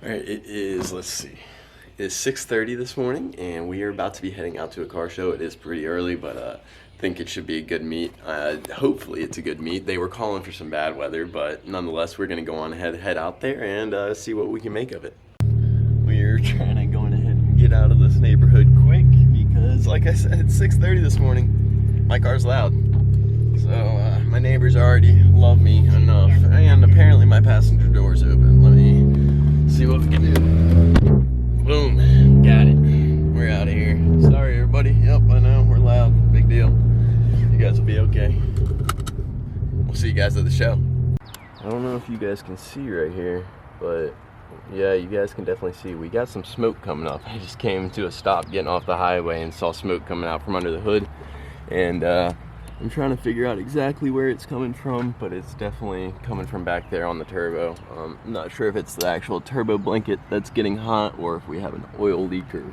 All right, it is, let's see, it's 6:30 this morning, and we are about to be heading out to a car show. It is pretty early, but I think it should be a good meet. Hopefully it's a good meet. They were calling for some bad weather, but nonetheless, we're going to go on ahead, head out there, and see what we can make of it. We're trying to go ahead and get out of this neighborhood quick, because like I said, it's 6:30 this morning. My car's loud. So my neighbors already love me enough, and apparently my passenger door's open. Let me see what we can do. Boom, got it. We're out of here. Sorry everybody. Yep, I know, we're loud. Big deal. You guys will be okay. We'll see you guys at the show. I don't know if you guys can see right here, but yeah, you guys can definitely see we got some smoke coming up. I just came to a stop getting off the highway and saw smoke coming out from under the hood, and I'm trying to figure out exactly where it's coming from, but it's definitely coming from back there on the turbo. I'm not sure if it's the actual turbo blanket that's getting hot or if we have an oil leak or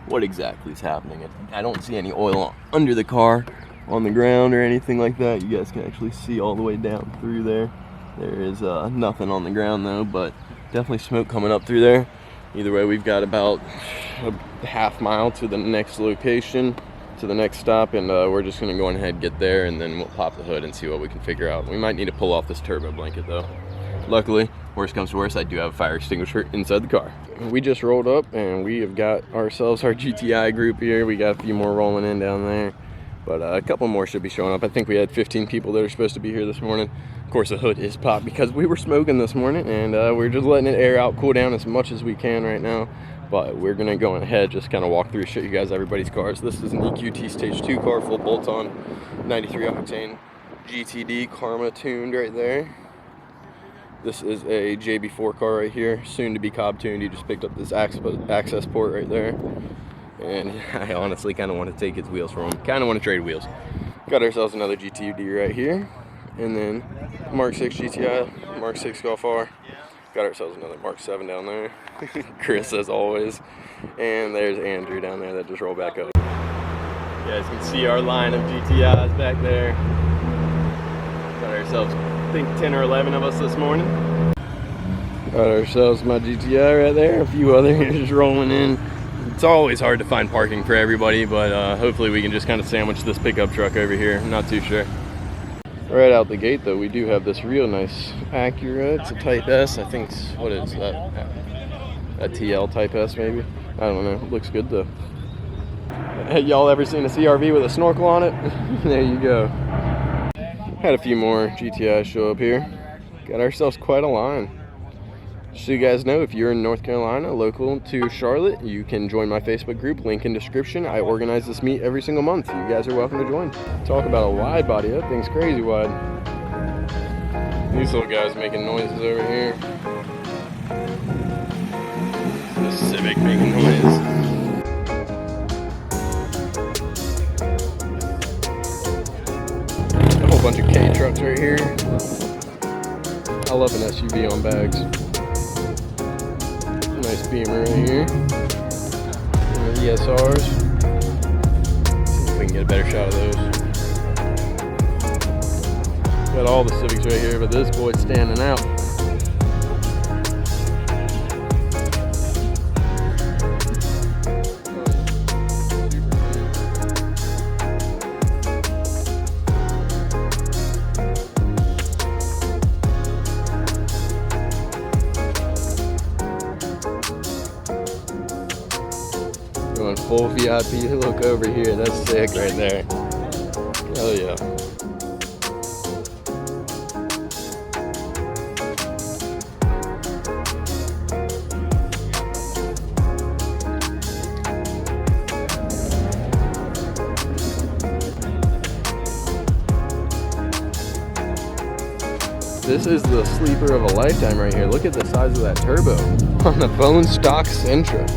what exactly is happening. I don't see any oil under the car, on the ground or anything like that. You guys can actually see all the way down through there. There is nothing on the ground though, but definitely smoke coming up through there. Either way, we've got about a half mile to the next location, to the next stop, and we're just gonna go ahead, get there, and then we'll pop the hood and see what we can figure out. We might need to pull off this turbo blanket though. Luckily, worst comes to worst, I do have a fire extinguisher inside the car. We just rolled up and we have got ourselves our GTI group here. We got a few more rolling in down there, but a couple more should be showing up. I think we had 15 people that are supposed to be here this morning. Of course, the hood is popped because we were smoking this morning, and we're just letting it air out, cool down as much as we can right now. But we're gonna go ahead, just kind of walk through, show you guys everybody's cars. This is an EQT Stage 2 car, full bolt-on, 93 octane GTD Karma tuned right there. This is a JB4 car right here, soon to be Cobb tuned. He just picked up this access port right there, and I honestly kind of want to take his wheels from him. Kind of want to trade wheels. Got ourselves another GTD right here, and then Mark 6 GTI, Mark 6 Golf R. Got ourselves another Mark 7 down there. Chris as always. And there's Andrew down there that just rolled back up. You guys can see our line of GTIs back there. Got ourselves, I think, 10 or 11 of us this morning. Got ourselves my GTI right there. A few others just rolling in. It's always hard to find parking for everybody, but hopefully we can just kind of sandwich this pickup truck over here. I'm not too sure. Right out the gate though, we do have this real nice Acura. It's a Type S. I think, what is that? A TL Type S maybe? I don't know. It looks good though. Y'all ever seen a CRV with a snorkel on it? There you go. Had a few more GTIs show up here. Got ourselves quite a line. Just so you guys know, if you're in North Carolina, local to Charlotte, you can join my Facebook group, link in description. I organize this meet every single month. You guys are welcome to join. Talk about a wide body, that thing's crazy wide. These little guys making noises over here. The Civic making noise. A whole bunch of K trucks right here. I love an SUV on bags. Nice Beamer right here. ESRs. See if we can get a better shot of those. Got all the Civics right here, but this boy's standing out. Going full VIP look over here. That's sick right there. Hell yeah. This is the sleeper of a lifetime right here. Look at the size of that turbo on the bone stock Sentra.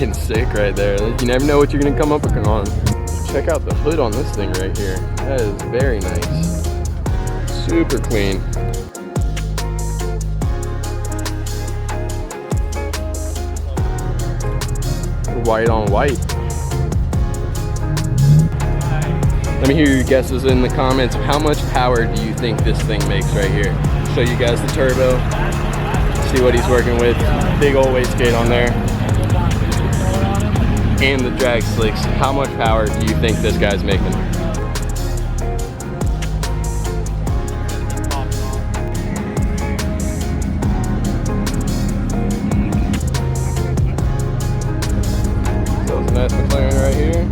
Freaking sick right there. You never know what you're gonna come up on. Check out the hood on this thing right here. That is very nice. Super clean. White on white. Let me hear your guesses in the comments of how much power do you think this thing makes right here. Show you guys the turbo. see what he's working with. Big old wastegate on there. And the drag slicks. How much power do you think this guy's making? So it's a nice McLaren right here.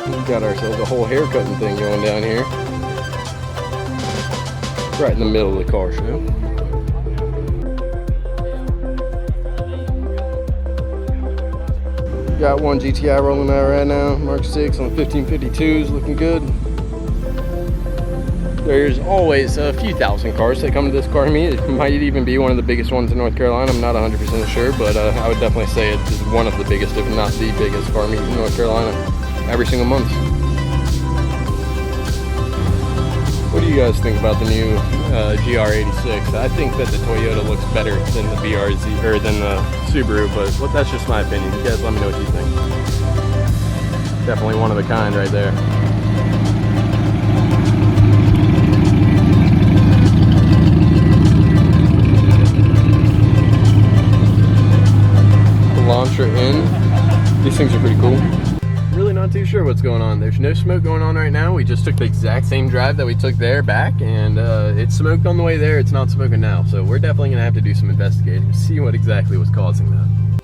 We got ourselves a whole haircutting thing going down here. Right in the middle of the car show. Got one GTI rolling out right now, Mark 6 on 1552s, looking good. There's always a few thousand cars that come to this car meet. It might even be one of the biggest ones in North Carolina. I'm not 100% sure, but I would definitely say it is one of the biggest, if not the biggest car meet in North Carolina every single month. What do you guys think about the new GR86? I think that the Toyota looks better than the BRZ or than the Subaru, but that's just my opinion. You guys let me know what you think. Definitely one of a kind right there. Elantra in. These things are pretty cool. Really not too sure what's going on. There's no smoke going on right now. We just took the exact same drive that we took there back, and it smoked on the way there. It's not smoking now, so we're definitely gonna have to do some investigating to see what exactly was causing that.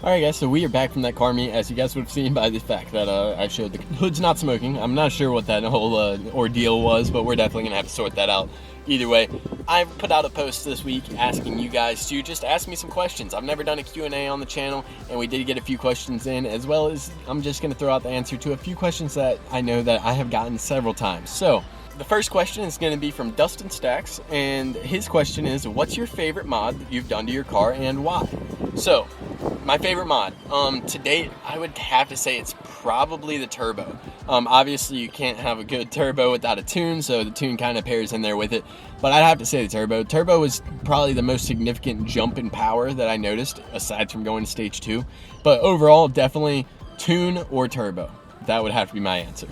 Alright guys, so we are back from that car meet, as you guys would have seen by the fact that I showed the hood's not smoking. I'm not sure what that whole ordeal was, but we're definitely gonna have to sort that out. Either way, I put out a post this week asking you guys to just ask me some questions. I've never done a Q&A on the channel, and we did get a few questions in, as well as I'm just going to throw out the answer to a few questions that I know that I have gotten several times. So, the first question is going to be from Dustin Stacks, and his question is, what's your favorite mod that you've done to your car and why? So, my favorite mod, to date, I would have to say it's probably the turbo. Obviously you can't have a good turbo without a tune, so the tune kind of pairs in there with it, but I'd have to say the turbo. Turbo is probably the most significant jump in power that I noticed, aside from going to stage 2, but overall, definitely tune or turbo. That would have to be my answer.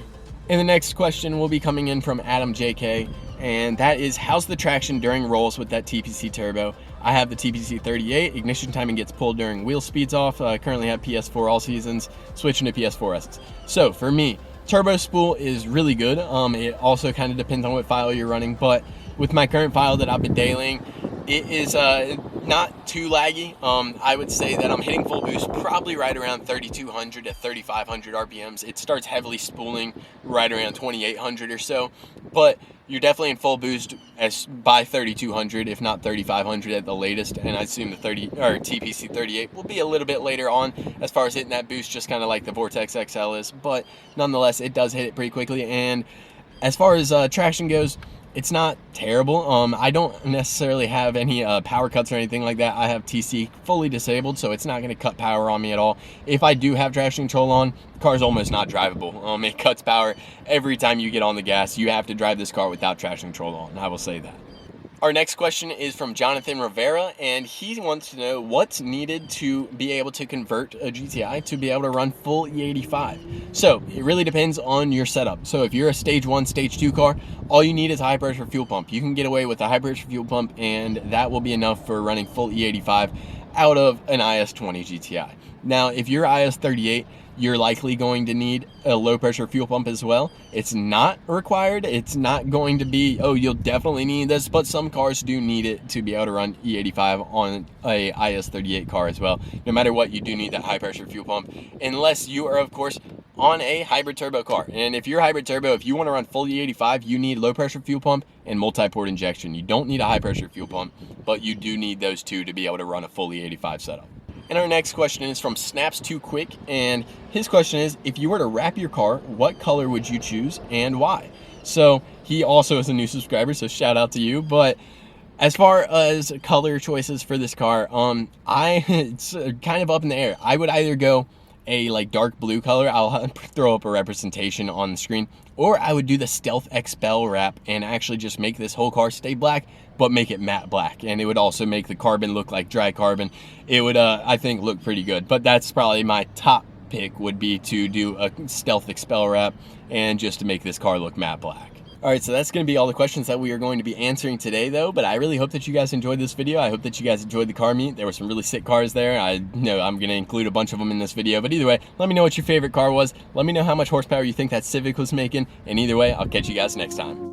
And the next question will be coming in from Adam JK, and that is, how's the traction during rolls with that TPC turbo? I have the TPC 38, ignition timing gets pulled during wheel speeds off. I currently have PS4 all seasons, switching to PS4s. So for me, turbo spool is really good. It also kind of depends on what file you're running, but with my current file that I've been dailying, it is not too laggy. I would say that I'm hitting full boost probably right around 3,200 to 3,500 RPMs. It starts heavily spooling right around 2,800 or so, but you're definitely in full boost by 3,200, if not 3,500 at the latest, and I assume the TPC 38 will be a little bit later on as far as hitting that boost, just kind of like the Vortex XL is, but nonetheless, it does hit it pretty quickly. And as far as traction goes, it's not terrible. I don't necessarily have any power cuts or anything like that. I have TC fully disabled, so it's not going to cut power on me at all. If I do have traction control on, the car's almost not drivable. It cuts power every time you get on the gas. You have to drive this car without traction control on, I will say that. Our next question is from Jonathan Rivera, and he wants to know what's needed to be able to convert a GTI to be able to run full E85. So it really depends on your setup. So if you're a stage 1, stage 2 car, all you need is a high pressure fuel pump. You can get away with a high pressure fuel pump, and that will be enough for running full E85 out of an IS20 GTI. Now, if you're IS38, you're likely going to need a low pressure fuel pump as well. It's not required. It's not going to be, oh, you'll definitely need this, but some cars do need it to be able to run E85 on a IS38 car as well. No matter what, you do need that high pressure fuel pump, unless you are, of course, on a hybrid turbo car. And if you're a hybrid turbo, if you want to run full E85, you need low pressure fuel pump and multi-port injection. You don't need a high pressure fuel pump, but you do need those two to be able to run a full E85 setup. And our next question is from Snaps Too Quick, and his question is, if you were to wrap your car, what color would you choose and why? So he also is a new subscriber, so shout out to you. But as far as color choices for this car, it's kind of up in the air. I would either go a like dark blue color, I'll throw up a representation on the screen, or I would do the Stealth Expel wrap and actually just make this whole car stay black, but make it matte black, and it would also make the carbon look like dry carbon. It would, I think, look pretty good. But that's probably my top pick, would be to do a Stealth Expel wrap and just to make this car look matte black. All right, so that's going to be all the questions that we are going to be answering today, though. But I really hope that you guys enjoyed this video. I hope that you guys enjoyed the car meet. There were some really sick cars there. I know I'm going to include a bunch of them in this video. But either way, let me know what your favorite car was. Let me know how much horsepower you think that Civic was making. And either way, I'll catch you guys next time.